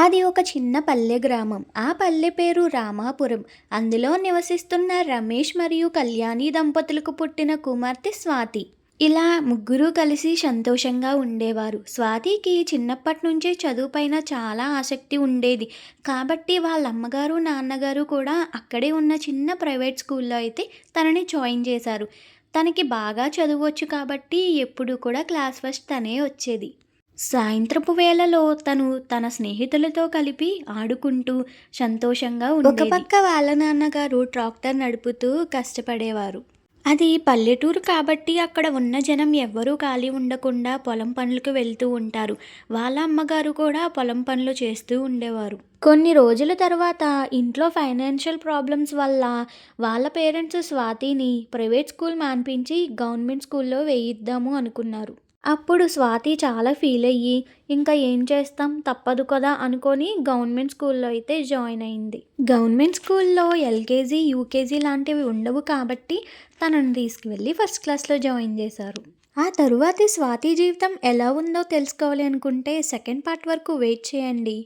అది ఒక చిన్న పల్లె గ్రామం. ఆ పల్లె పేరు రామాపురం. అందులో నివసిస్తున్న రమేష్ మరియు కళ్యాణి దంపతులకు పుట్టిన కుమార్తె స్వాతి. ఇలా ముగ్గురు కలిసి సంతోషంగా ఉండేవారు. స్వాతికి చిన్నప్పటి నుంచే చదువుపైన చాలా ఆసక్తి ఉండేది. కాబట్టి వాళ్ళ అమ్మగారు, నాన్నగారు కూడా అక్కడే ఉన్న చిన్న ప్రైవేట్ స్కూల్‌లో అయితే తనని జాయిన్ చేశారు. తనకి బాగా చదువొచ్చు కాబట్టి ఎప్పుడు కూడా క్లాస్ ఫస్ట్ తనే వచ్చేది. సాయంత్రపు వేళలో తను తన స్నేహితులతో కలిపి ఆడుకుంటూ సంతోషంగా ఒక ఉండేది. పక్క వాళ్ళ నాన్నగారు ట్రాక్టర్ నడుపుతూ కష్టపడేవారు. అది పల్లెటూరు కాబట్టి అక్కడ ఉన్న జనం ఎవ్వరూ ఖాళీ ఉండకుండా పొలం పనులకు వెళ్తూ ఉంటారు. వాళ్ళ అమ్మగారు కూడా పొలం పనులు చేస్తూ ఉండేవారు. కొన్ని రోజుల తర్వాత ఇంట్లో ఫైనాన్షియల్ ప్రాబ్లమ్స్ వల్ల వాళ్ళ పేరెంట్స్ స్వాతిని ప్రైవేట్ స్కూల్ మాన్పించి గవర్నమెంట్ స్కూల్‌లో వేయిద్దాము అనుకున్నారు. అప్పుడు స్వాతి చాలా ఫీల్ అయ్యి, ఇంకా ఏం చేస్తాం తప్పదు కదా అనుకోని గవర్నమెంట్ స్కూల్‌లో అయితే జాయిన్ అయింది. గవర్నమెంట్ స్కూల్‌లో ఎల్‌కేజీ, యూకేజీ లాంటివి ఉండవు కాబట్టి తనని తీసుకువెళ్ళి ఫస్ట్ క్లాస్‌లో జాయిన్ చేశారు. ఆ తరువాతి స్వాతి జీవితం ఎలా ఉందో తెలుసుకోవాలి అనుకుంటే సెకండ్ పార్ట్ వరకు వెయిట్ చేయండి.